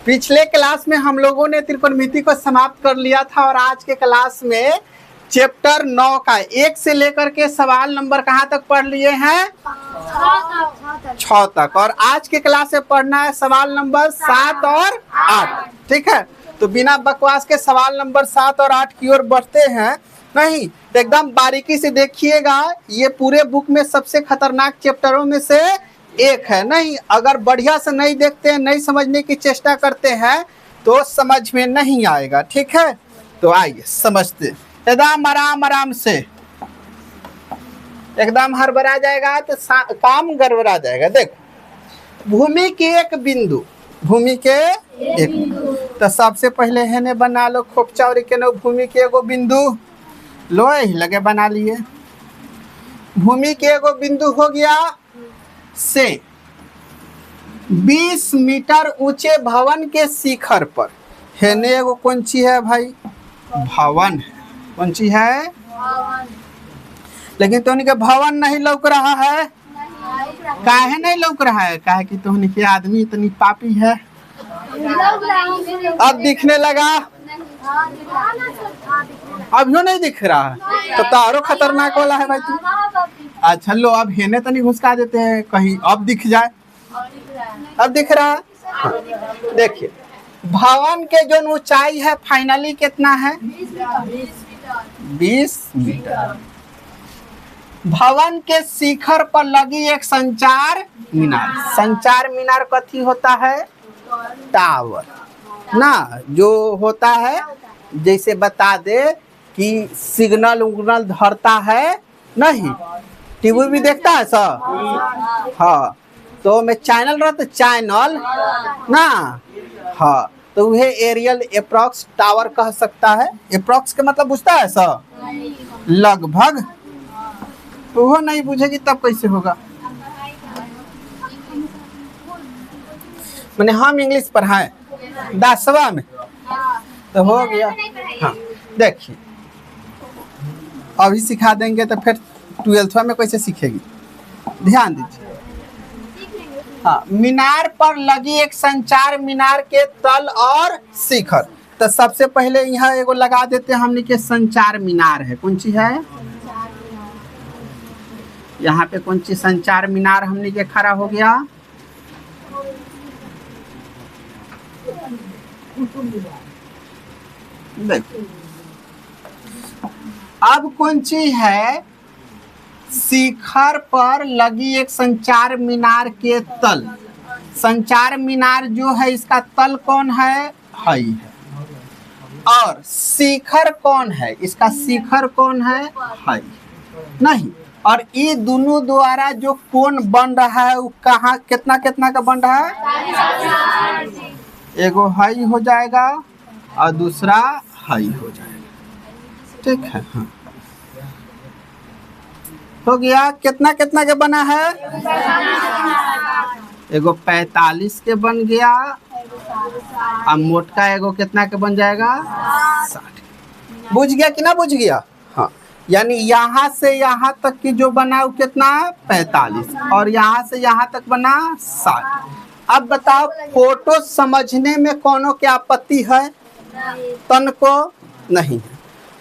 पिछले क्लास में हम लोगों ने त्रिकोणमिति को समाप्त कर लिया था और आज के क्लास में चैप्टर 9 का 1 से लेकर के सवाल नंबर कहाँ तक पढ़ लिए हैं? 6 तक। और आज के क्लास में पढ़ना है सवाल नंबर 7 और 8। ठीक है, तो बिना बकवास के सवाल नंबर 7 और 8 की ओर बढ़ते हैं। नहीं तो एकदम बारीकी से देखिएगा, ये पूरे बुक में सबसे खतरनाक चैप्टरों में से एक है। नहीं, अगर बढ़िया से नहीं देखते हैं, नहीं समझने की चेष्टा करते हैं तो समझ में नहीं आएगा। ठीक है, तो आइए समझते, एकदम आराम आराम से, एकदम हड़बड़ा जाएगा तो काम गड़बड़ा जाएगा। देखो, भूमि के एक बिंदु, भूमि के एक, तो सबसे पहले है ने बना लो खोपचा और के भूमि के एगो बिंदु लो, ही लगे बना लिए। भूमि के एगो बिंदु हो गया से 20 मीटर ऊंचे भवन के शिखर पर, है ने एगो कौन ची है भाई? भवन है। कौन ची है? लेकिन तो उनके भवन नहीं लौक रहा है। काहे नहीं लौक रहा है? काहे कि तो उनके आदमी इतनी पापी है। अब दिखने लगा, अभी नहीं दिख रहा है तो तारो खतरनाक वाला है भाई तू। अच्छा लो, अब हेने तो नहीं घुसका देते हैं कहीं, अब दिख जाए। अब दिख रहा है। देखिए, भवन के जो ऊंचाई है फाइनली कितना है? 20 मीटर। भवन के शिखर पर लगी एक संचार मीनार। संचार मीनार कथी होता है? टावर ना, जो होता है जैसे बता दे कि सिग्नल उग्नल धरता है नहीं, टीवी भी देखता है सर। हाँ, तो मैं चैनल रहता चैनल ना। हाँ, तो वह एरियल अप्रॉक्स टावर कह सकता है। अप्रॉक्स का मतलब बुझता है सर? लगभग। तो वो नहीं बुझेगी तब कैसे होगा? मैंने हम इंग्लिश पढ़ाए 10वां में तो हो गया। हाँ, देखिए अभी सिखा देंगे तो फिर 12वां में कैसे सीखेगी? ध्यान दीजिए। हाँ, मीनार पर लगी एक संचार मीनार के तल और शिखर। तो सबसे पहले यहाँ एगो लगा देते हैं हमने के संचार मीनार है। कौन सी है? यहाँ पे कौन सी संचार मीनार हमने के खड़ा हो गया? देखिए, अब कौन सी है? शिखर पर लगी एक संचार मीनार के तल। संचार मीनार जो है इसका तल कौन है? हई है। और शिखर कौन है? इसका शिखर कौन है? हई नहीं। और ये दोनों द्वारा जो कोण बन रहा है वो कहाँ कितना कितना का बन रहा है? एगो हाई हो जाएगा और दूसरा हाई हो जाएगा। ठीक है, हाँ हो गया। कितना कितना के बना है? एगो 45 के बन गया और मोटका एगो कितना के बन जाएगा? 60। बुझ गया कि ना बुझ गया? हाँ, यानी यहाँ से यहाँ तक की जो बना वो कितना? 45। और यहाँ से यहाँ तक बना 60। अब बताओ, फोटो समझने में कोनो क्या आपत्ति है? तन को नहीं है।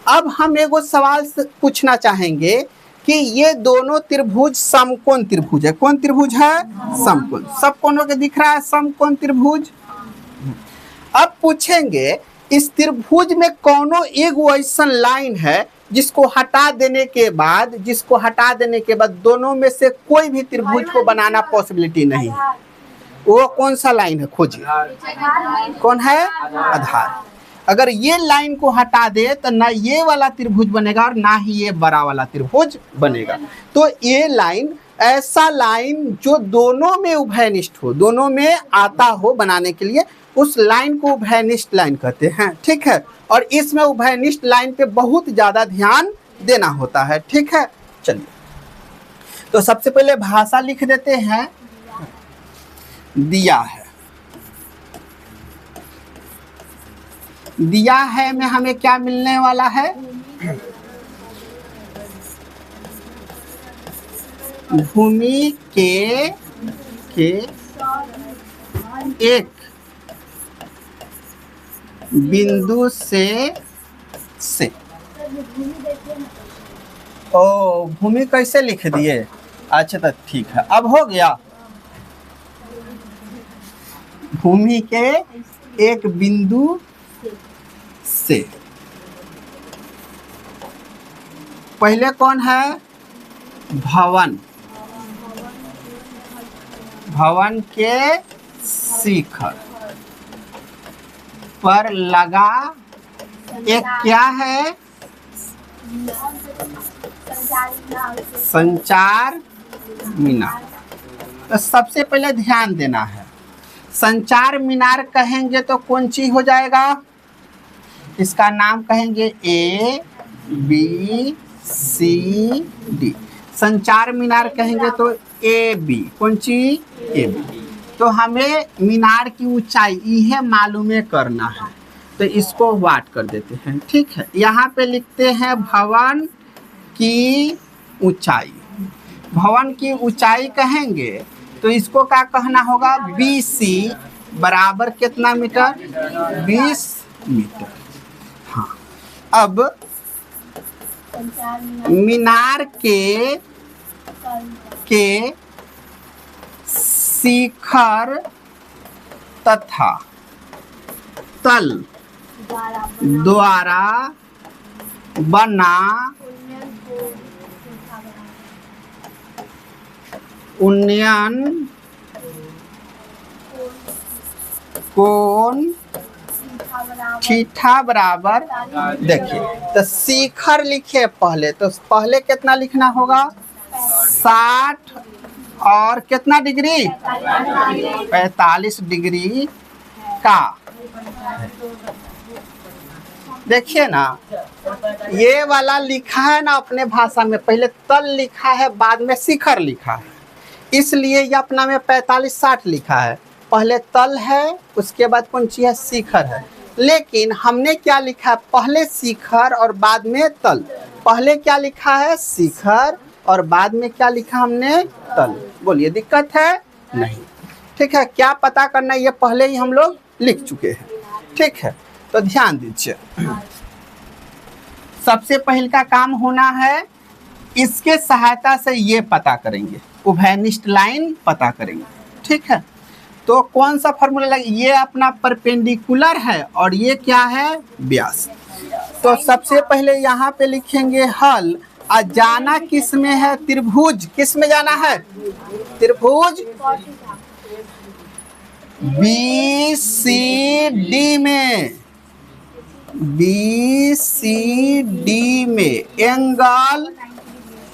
अब हम एगो सवाल पूछना चाहेंगे कि ये दोनों त्रिभुज समकोण त्रिभुज है। कौन त्रिभुज है? समकोण। सब कोणों के दिख रहा है समकोण त्रिभुज। अब पूछेंगे, इस त्रिभुज में कोनो एक ऐसा लाइन है जिसको हटा देने के बाद दोनों में से कोई भी त्रिभुज को बनाना पॉसिबिलिटी नहीं है। वो कौन सा लाइन है? खोजिए। कौन है? आधार। अगर ये लाइन को हटा दे तो ना ये वाला त्रिभुज बनेगा और ना ही ये बड़ा वाला त्रिभुज बनेगा। तो ये लाइन, ऐसा लाइन जो दोनों में उभयनिष्ठ हो, दोनों में आता हो बनाने के लिए, उस लाइन को उभयनिष्ठ लाइन कहते हैं। ठीक है, और इसमें उभयनिष्ठ लाइन पे बहुत ज्यादा ध्यान देना होता है। ठीक है, चलिए तो सबसे पहले भाषा लिख देते हैं। दिया है, दिया है में हमें क्या मिलने वाला है? भूमि के एक बिंदु से ओ भूमि कैसे लिख दिए? अच्छा तो ठीक है, अब हो गया। भूमि के एक बिंदु से पहले कौन है? भवन। भवन के शिखर पर लगा एक क्या है? संचार मीनार। तो सबसे पहले ध्यान देना है, संचार मीनार कहेंगे तो कौन चीज हो जाएगा? इसका नाम कहेंगे A B C D। संचार मीनार कहेंगे तो AB, कौन चीज? AB। तो हमें मीनार की ऊंचाई यह मालूम करना है, तो इसको वाट कर देते हैं। ठीक है, यहाँ पे लिखते हैं भवन की ऊंचाई। भवन की ऊंचाई कहेंगे तो इसको क्या कहना होगा? BC बराबर कितना मीटर? 20 मीटर। हाँ, अब मीनार के शिखर तथा तल द्वारा बना उन्नयन कोण थीटा बराबर, देखिए तो शिखर लिखे पहले, तो पहले कितना लिखना होगा? 60 और कितना डिग्री? 45 डिग्री का। देखिए ना, ये वाला लिखा है ना अपने भाषा में, पहले तल लिखा है बाद में शिखर लिखा है, इसलिए ये अपना में 45-60 लिखा है। पहले तल है उसके बाद कौन सी है? शिखर है। लेकिन हमने क्या लिखा है? पहले शिखर और बाद में तल। पहले क्या लिखा है? शिखर और बाद में क्या लिखा हमने? तल। बोलिए दिक्कत है? नहीं। ठीक है, क्या पता करना है ये पहले ही हम लोग लिख चुके हैं। ठीक है, तो ध्यान दीजिए, सबसे पहले का काम होना है, इसके सहायता से ये पता करेंगे, उभयनिष्ठ लाइन पता करेंगे। ठीक है, तो कौन सा फॉर्मूला लगे? ये अपना परपेंडिकुलर है और ये क्या है? व्यास। तो सबसे पहले यहाँ पे लिखेंगे हल। जाना किस में है? त्रिभुज। किस में जाना है? त्रिभुज BCD में। BCD में एंगल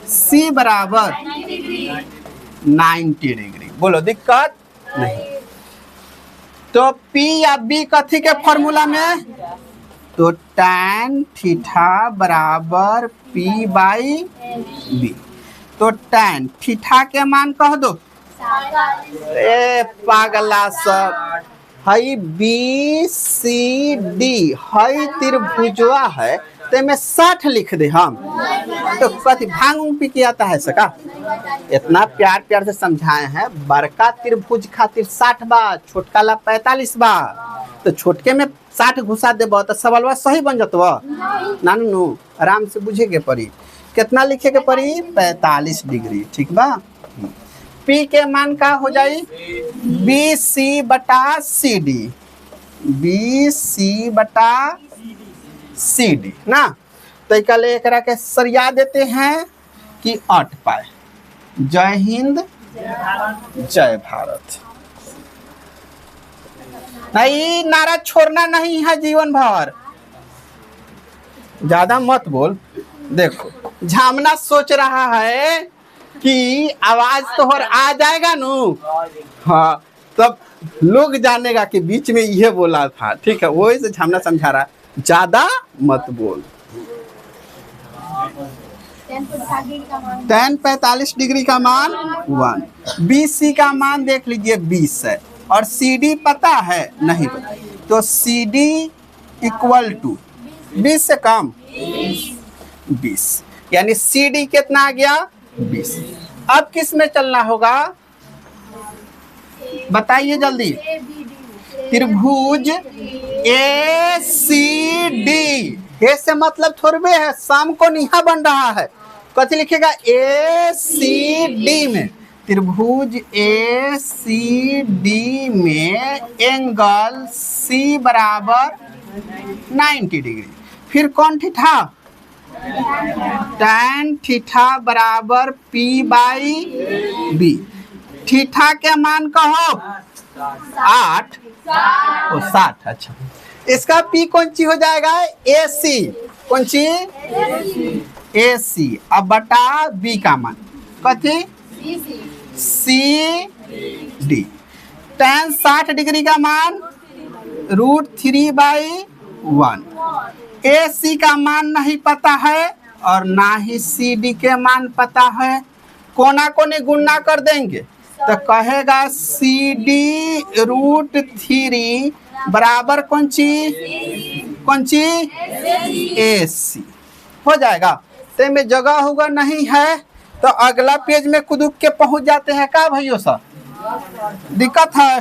C बराबर 90 डिग्री। बोलो दिक्कत नहीं। तो P या B कथी के फॉर्मूला में? तो tan थीटा बराबर P/B। तो tan थीटा के मान कह दो। ए पागला सब, हई BCD हई त्रिभुजवा है तो में 60 लिख दे हम, तो कथी भांग पी के आता है सका? इतना प्यार प्यार से समझाए हैं, बड़का त्रिभुज खातिर 60 बा, छोटका ला 45 बा, तो छोटके में 60 घुसा देबो तो सवालवा सही बन जतवा। नानू आराम से बुझे के पड़ी, कितना लिखे के पड़ी? 45 डिग्री। ठीक बा। P के मान का हो जाई? BC/CD। BC/CD ना, तो कल एक के सरिया देते हैं कि 8 पाए। जय हिंद जय भारत। नहीं, नारा छोड़ना नहीं है जीवन भर। ज्यादा मत बोल। देखो झामना सोच रहा है कि आवाज तोहर आ जाएगा नु, हाँ तब लोग जानेगा कि बीच में ये बोला था। ठीक है, वही से झामना समझा रहा, ज्यादा मत बोल। tan 45 डिग्री का मान 1। BC का मान देख लीजिए 20 है, और CD पता है? नहीं पता। तो CD इक्वल टू 20 से कम 20, यानी CD कितना आ गया? 20। अब किस में चलना होगा बताइए जल्दी? त्रिभुज ए सी डी, ए से मतलब थोड़े है, शाम को यहाँ बन रहा है, कथी लिखेगा ए सी डी में, त्रिभुज ए सी डी में एंगल सी बराबर 90 डिग्री। फिर कौन थीटा, tan थीटा बराबर पी बाई बी। थीटा के मान कहो 8 और 60। अच्छा, इसका पी कौन ची हो जाएगा, ए सी, कौन ची ए सी, अब बटा बी का मान कथी सी डी। tan 60 डिग्री का मान √3/1। ए सी का मान नहीं पता है और ना ही सी डी के मान पता है, कोना कोने गुणा कर देंगे तो कहेगा सी डी √3 बराबर कौन ची ए सी हो जाएगा। ते में जगह होगा नहीं है तो अगला पेज में कुदुक के पहुंच जाते हैं का भाइयों सब, दिक्कत है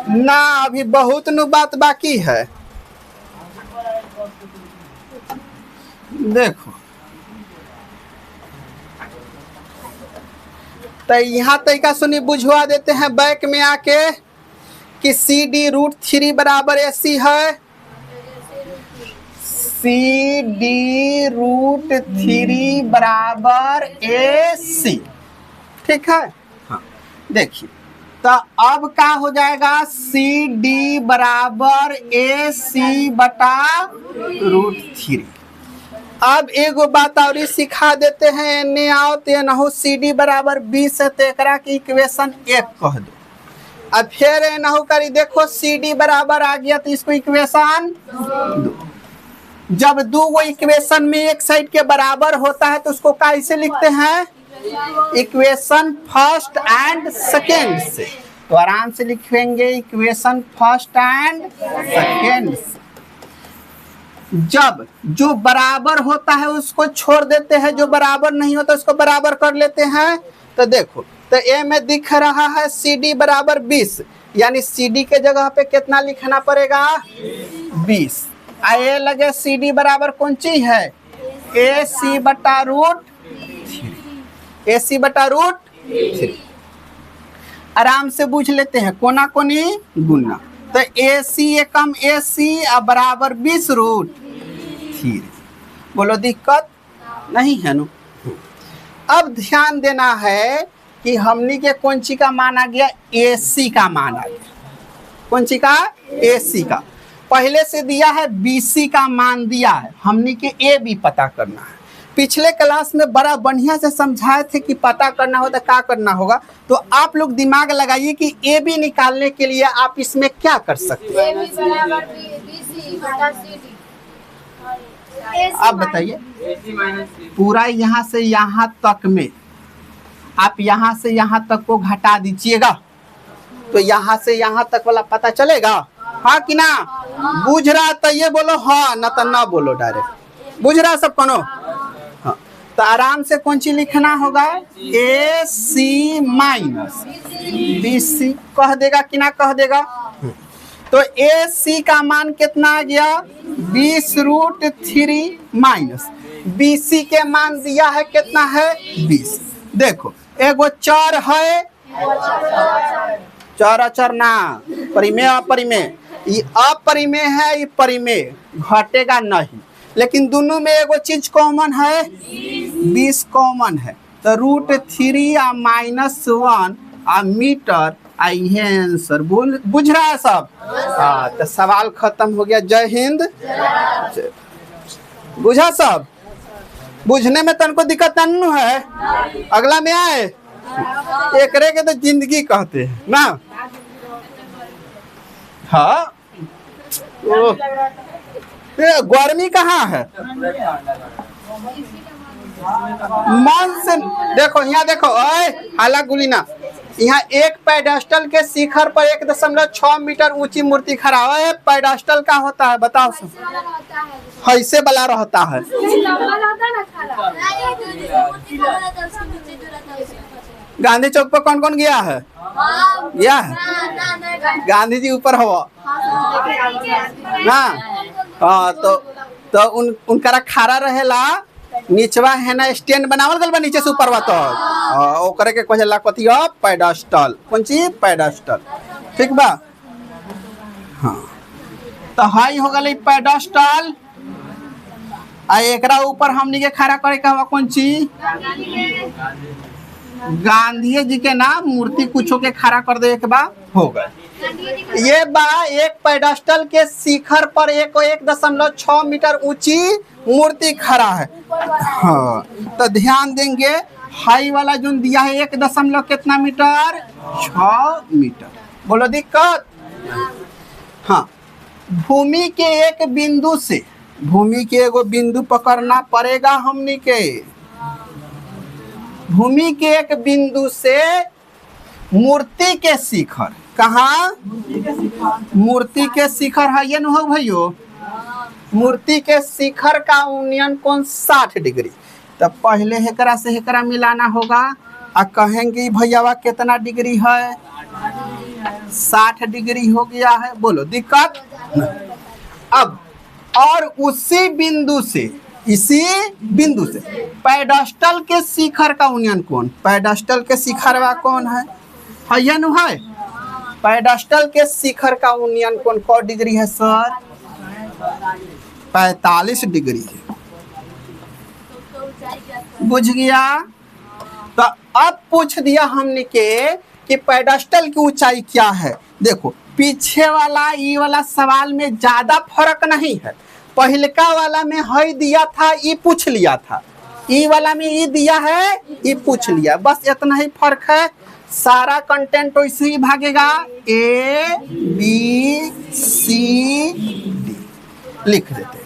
ना, अभी बहुत नु बात बाकी है। देखो तो यहाँ तरीका सुनी बुझवा देते हैं बैक में आके कि सी डी √3 बराबर ए सी है, सी डी √3 बराबर ए सी, ठीक है। हाँ देखिए तो अब क्या हो जाएगा, सी डी बराबर ए सी बटा √3। अब एगो बात और सिखा देते हैं, एने आओ तो नहो सी डी बराबर 20 है तो एकरा की इक्वेशन 1 कह दो। अब फिर नहो करी देखो सी डी बराबर आ गया तो इसको इक्वेशन 2। जब दो वो इक्वेशन में एक साइड के बराबर होता है तो उसको कैसे लिखते हैं, इक्वेशन फर्स्ट एंड सेकेंड से। तो आराम से लिखेंगे इक्वेशन फर्स्ट एंड सेकेंड से। जब जो बराबर होता है उसको छोड़ देते हैं, जो बराबर नहीं होता उसको बराबर कर लेते हैं। तो देखो तो ए में दिख रहा है सी डी बराबर 20, यानी सी डी के जगह पे कितना लिखना पड़ेगा 20। ए लगे सी डी बराबर कौन सी है, ए सी बटा √3, ए सी बटा √3। आराम से पूछ लेते हैं कोना कोनी गुना, तो ए सी एकम ए सी बराबर 20√3। बोलो दिक्कत नहीं है नु। अब ध्यान देना है कि हमनी के कौन सी का मान आ गया, ए सी का मान आ गया। कौन सी का, ए सी का। पहले से दिया है बी सी का मान दिया है, हमनी के ए बी पता करना है। पिछले क्लास में बड़ा बढ़िया से समझाए थे कि पता करना होता क्या करना होगा, तो आप लोग दिमाग लगाइए कि ए बी निकालने के लिए आप इसमें क्या कर सकते हैं। आप बताइए पूरा यहाँ से यहाँ तक में आप यहाँ से यहाँ तक को घटा दीजिएगा तो यहाँ से यहाँ तक वाला पता चलेगा, हाँ कि ना। बुझ रहा तो ये बोलो हाँ, ना तो ना बोलो डायरेक्ट। बुझ रहा सब कौनो, हाँ। तो आराम से कौन सी लिखना होगा, ए सी माइनस बी सी कह देगा कि ना कह देगा। तो ए सी का मान कितना आ गया 20√3 माइनस बी सी के मान दिया है कितना है 20। देखो एगो चर है, चर अचर ना, परिमेय अपरिमेय, ये अपरिमेय है ये परिमेय, घटेगा नहीं। लेकिन दोनों में एगो चीज कॉमन है, 20 कॉमन है। तो √3 आ -1 आ मीटर आई है आंसर। बुझ रहा है सब, हाँ। तो सवाल खत्म हो गया। जय हिंद। बुझा सब, बुझने में तनको दिक्कत नहीं है। अगला में आए, एकरे के तो जिंदगी कहते हैं ना, हाँ। गर्मी कहाँ है, मन से देखो। यहाँ देखो, हाला गुली ना, यहाँ एक पेडेस्टल के शिखर पर 1.6 मीटर ऊंची मूर्ति खड़ा है। पेडेस्टल का होता है बताओ सब, ऐसे बला रहता है। गांधी चौक पर कौन कौन गया है, या गांधी जी ऊपर हो ना। हाँ तो उनकरा खड़ा रहेला नीचवा है ना, स्टैंड बनावल गल बा नीचे से ऊपर तो ओकरे के कहेला कथी हो, पेडस्टल। कौन चीज? पेडस्टल। ठीक बा। हाँ तो हाई हो गई पेडस्टल। आ एकरा ऊपर हमनी के खड़ा करे का हवा कौन चीज? गांधी जी के नाम मूर्ति कुछो के खड़ा कर दे के बा हो गए। ये बा एक पेडस्टल के शिखर पर 1.6 मीटर ऊंची मूर्ति खड़ा है। हाँ तो ध्यान देंगे, हाई वाला जो दिया है 1 कितना मीटर? 6 मीटर। बोलो दिक्कत? हाँ भूमि के एक बिंदु से, भूमि के एगो बिंदु पकड़ना पड़ेगा हमनी के। भूमि के एक बिंदु से मूर्ति के शिखर, कहाँ? मूर्ति के शिखर है ये न हो भैयो। मूर्ति के शिखर का उन्नयन कोण 60 डिग्री। तो पहले हेकरा से हेकरा मिलाना होगा और कहेंगे भैया कितना डिग्री है? 60 डिग्री हो गया है। बोलो दिक्कत? अब और उसी बिंदु से, इसी बिंदु से पेडस्टल के शिखर का उन्नयन कोण, पेडस्टल के शिखर वा कौन है? ये नु है पेडस्टल के शिखर का उन्नयन कोण कौ डिग्री है सर? 45 डिग्री है। बुझ गया? तो अब पूछ दिया हमने के कि पेडस्टल की ऊंचाई क्या है। देखो पीछे वाला ई वाला सवाल में ज्यादा फर्क नहीं है। पहलका वाला में हई दिया था, ई पूछ लिया था। ई वाला में ई दिया है, ई पूछ लिया। बस इतना ही फर्क है। सारा कंटेंट वैसे ही भागेगा। A B C D लिख देते।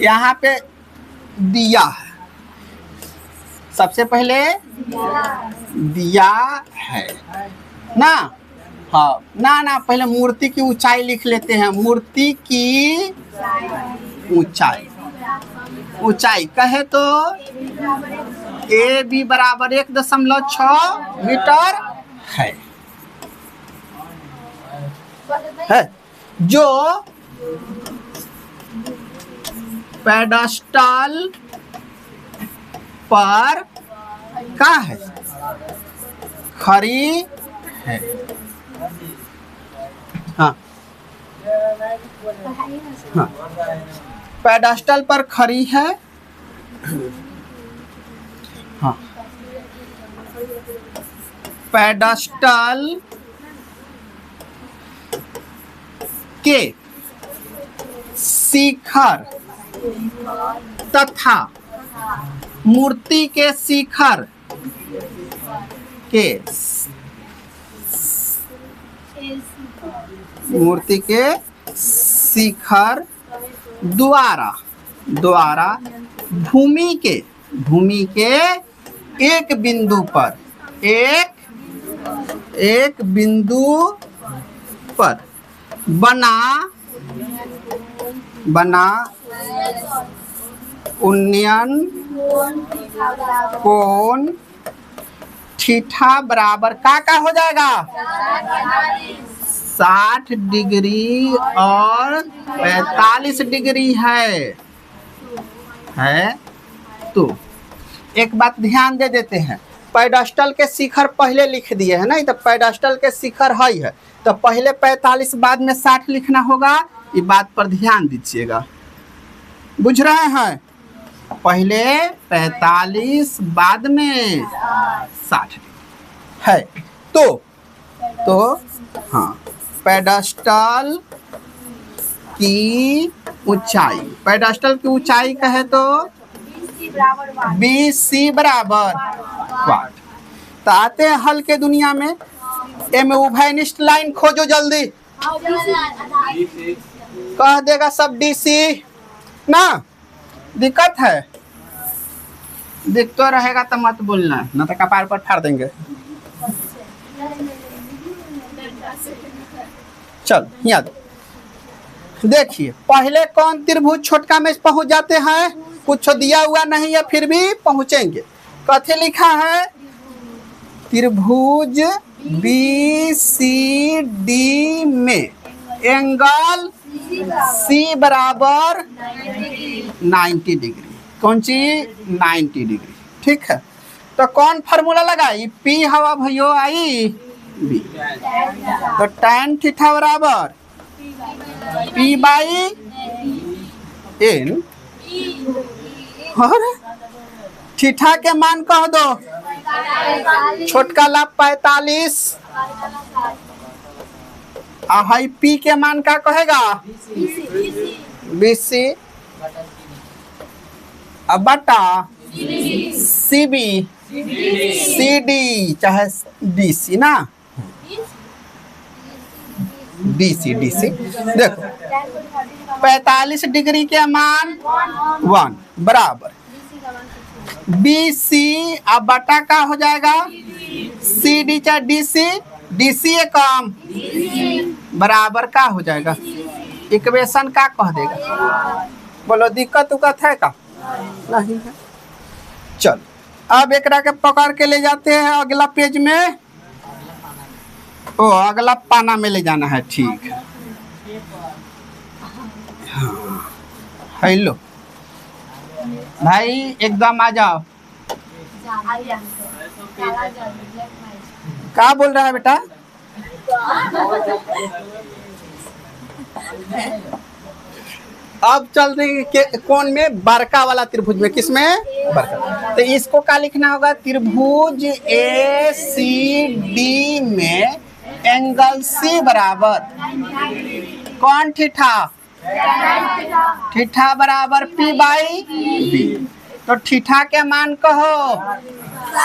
यहाँ पे दिया है, सबसे पहले दिया है ना। हाँ ना पहले मूर्ति की ऊंचाई लिख लेते हैं। मूर्ति की ऊंचाई, ऊंचाई कहे तो AB बराबर 1.6 मीटर है जो पेडस्टल पर का है, खड़ी है। हाँ हाँ पेडस्टल पर खड़ी है। हाँ पेडस्टल के शिखर तथा मूर्ति के शिखर के, मूर्ति के शिखर द्वारा भूमि के एक बिंदु पर, एक बिंदु पर बना उन्नयन कोण थीटा बराबर का हो जाएगा? 60 डिग्री और 45 डिग्री है। तो एक बात ध्यान दे देते हैं, पेडस्टल के शिखर पहले लिख दिए है ना। तो पेडस्टल के शिखर है तो पहले 45 बाद में 60 लिखना होगा। ये बात पर ध्यान दीजिएगा। बुझ रहे हैं? पहले 45 बाद में 60 है। तो हाँ पेडस्टल की ऊंचाई, पेडस्टल की ऊंचाई कहे तो BC बराबर 8। तो आते हैं हल के दुनिया में। एम उभयनिष्ठ लाइन खोजो जल्दी। कह देगा सब DC ना। दिक्कत है? दिखतो रहेगा तो मत बोलना, ना तो कपार पर फाड़ देंगे। चल याद देखिए, पहले कौन त्रिभुज छोटका में पहुंच जाते हैं? कुछ दिया हुआ नहीं है फिर भी पहुंचेंगे। कथे लिखा है त्रिभुज बी सी डी में एंगल सी बराबर 90 डिग्री। कौन सी 90 डिग्री। ठीक है, तो कौन फार्मूला लगाई? पी हवा भयो आई बी, तो tan थीटा बराबर पी बाई एन और थीटा के मान कह दो, छोटका लाभ 45 हाई पी के मान का कहेगा 20 अब बटा सी बी सी डी चाहे डी सी ना, डी सी देखो 45 डिग्री के मान 1 बराबर बी सी अब बटा का हो जाएगा सी डी चाहे डी सी कम बराबर का हो जाएगा इक्वेशन का कह देगा। बोलो दिक्कत उक्कत है का? नहीं है। चल अब एकरा के पकड़ के ले जाते हैं अगला पेज में, ओ अगला पाना में ले जाना है। ठीक है, हेलो भाई एकदम आ जाओ। क्या बोल रहा है बेटा? अब चल रही कौन में? बड़का वाला त्रिभुज में। किसमें? बड़का। तो इसको क्या लिखना होगा? त्रिभुज ए सी डी में एंगल सी बराबर कौन थीटा? थीटा बराबर पी बाई बी। तो थीटा के मान कहो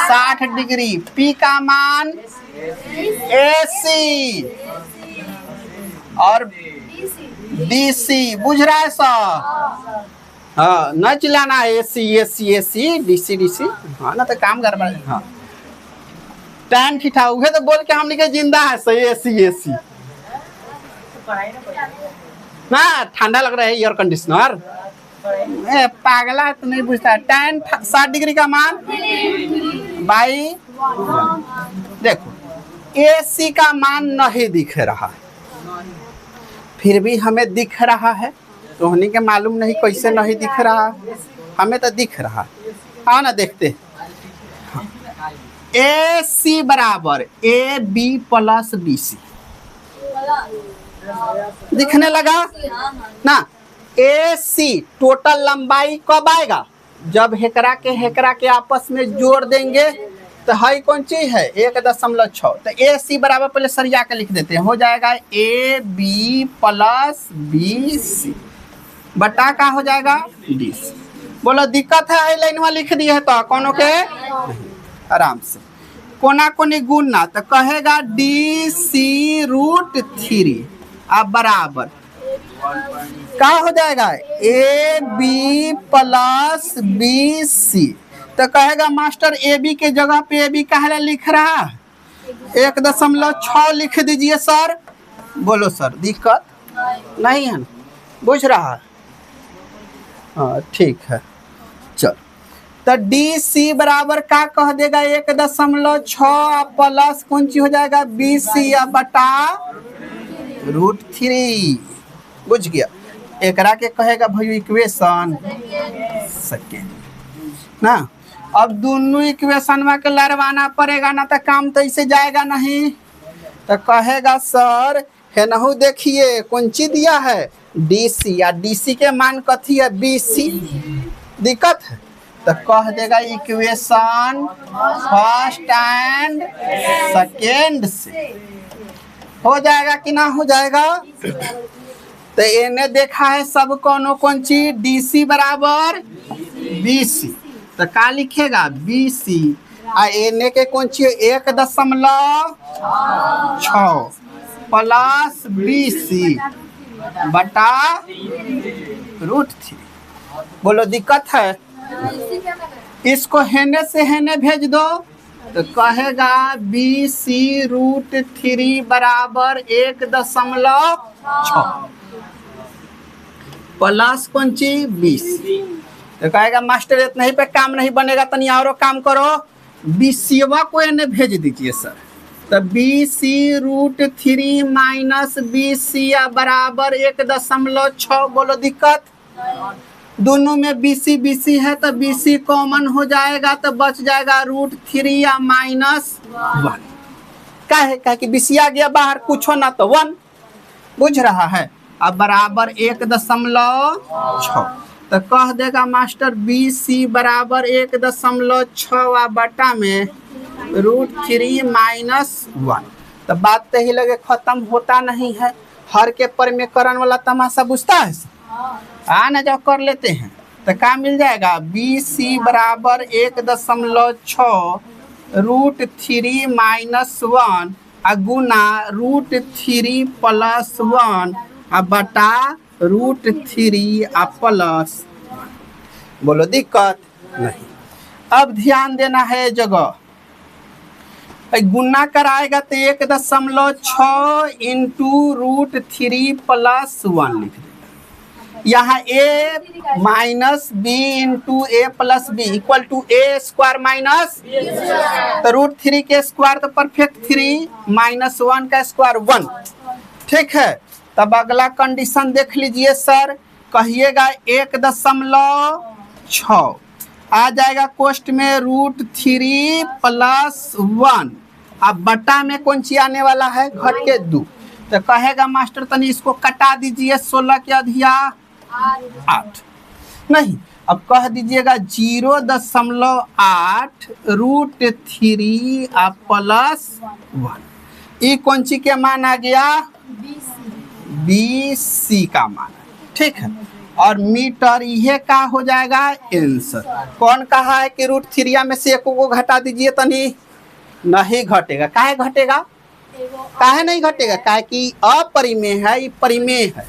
60 डिग्री, पी का मान AC और DC। बुझ रहा है सब? हाँ, न चिल्लाना AC DC हाँ ना, तो काम गड़बड़ है। हाँ tan थीटा उहे तो बोल के हम लिखे जिंदा है सही AC ना, ठंडा लग रहा है एयर कंडीशनर। पागला तो नहीं बुझता। tan 60 डिग्री का मान बाई, देखो AC का मान नहीं दिख रहा है फिर भी हमें दिख रहा है, तो हमें के मालूम नहीं कैसे नहीं दिख रहा, हमें तो दिख रहा है। आओ ना देखते। AC बराबर AB प्लस BC दिखने लगा ना। AC टोटल लंबाई कब आएगा? जब हेकरा के आपस में जोड़ देंगे। तो हाई कौन चीज है? 1.6। तो AC बराबर पहले सरिया के लिख देते हैं, हो जाएगा AB प्लस BC बटा का हो जाएगा DC। बोलो दिक्कत है? लाइन में लिख दी है तो कोनो के आराम से कोना कोनी गुणना, तो कहेगा DC√3 अब बराबर क्या हो जाएगा AB प्लस BC। तो कहेगा मास्टर AB के जगह पे AB काहे लिख रहा है? 1.6 लिख दीजिए सर। बोलो सर दिक्कत नहीं है ना? बुझ रहा है? हाँ ठीक है। चल तो DC बराबर क्या कह देगा 1.6 प्लस कौन चीज हो जाएगा BC बटा √3। बुझ गया? एकरा के कहेगा भाई इक्वेशन सेकेंड ना। अब दोनों इक्वेशन में के लड़वाना पड़ेगा ना, तो काम तो इसे जाएगा नहीं। तो कहेगा सर है नहु देखिए कौन चीज दिया है DC या DC के मान कथी है BC। दिक्कत है? तो कह देगा इक्वेशन फर्स्ट एंड सेकेंड से। हो जाएगा कि ना हो जाएगा? तो इन्हें देखा है सब कौन चीज DC बराबर BC। तो क्या लिखेगा BC इन्हें के कौन चीज 1.6 प्लस BC बटा √3। बोलो दिक्कत है? इसको हेने से हेने भेज दो, तो कहेगा BC√3 बराबर 1.6 प्लस कौन चीज 20 तो कहेगा मास्टर इतना ही पे काम नहीं बनेगा, तनी और काम करो, बीसीवा को इन्हें भेज दीजिए सर। तो BC√3 माइनस BC बराबर 1.6। बोलो दिक्कत? दोनों में BC है तो BC कॉमन हो जाएगा, तो बच जाएगा √3 या -1। क्या है कि BC आ गया बाहर, कुछ हो ना तो 1, बुझ रहा है। अब बराबर 1.6, तो कह देगा मास्टर BC बराबर 1.6 बटा में √3 -1। तो बात तो ही लगे खत्म, होता नहीं है। हर के परिमेयकरण वाला तमाशा बुझता है ना, जब कर लेते हैं तो क्या मिल जाएगा, BC बराबर 1.6 √3 -1 गुना √3 + 1 बटा √3 +1। बोलो दिक्कत नहीं। अब ध्यान देना है जगह, गुना कराएगा तो 1.6 इंटू √3 + 1 लिख देगा। यहाँ A minus B into A + B equal to A² minus, तो √3 के स्क्वायर तो परफेक्ट 3 -1 का स्क्वायर 1। ठीक है, तब अगला कंडीशन देख लीजिए सर, कहिएगा 1.6 आ जाएगा कोष्ट में √3 + 1, अब बटा में कौन सी आने वाला है, घट के 2। तो कहेगा मास्टर तनी इसको कटा दीजिए, 16 के अधिया 8 नहीं, अब कह दीजिएगा 0.8 √3 + 1। ये कौन सी के मान आ गया, BC का मान। ठीक है, और मीटर ये का हो जाएगा आंसर। कौन कहा है कि √3 में से एक को घटा दीजिए, तनी नहीं घटेगा। काहे घटेगा, काहे नहीं घटेगा, काहे कि अपरिमेय है, ये परिमेय है।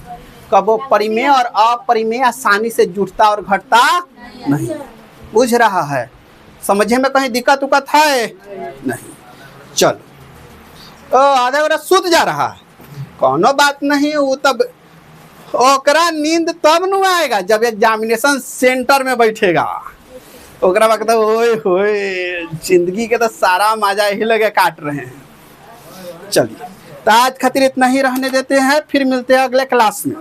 कब वो परिमेय और अपरिमेय आसानी से जुड़ता और घटता नहीं, बुझ रहा है? समझे में कहीं दिक्कत उक्कत है नहीं? चलो, आधा घंटा सूत जा रहा है, कोनो बात नहीं। वो तब ओकरा नींद तब न आएगा जब एग्जामिनेशन सेंटर में बैठेगा, ओकरा बाद ओए होए जिंदगी के तो सारा मजा ही लगे काट रहे हैं। चलिए, तो आज खातिर इतना ही रहने देते हैं, फिर मिलते हैं अगले क्लास में।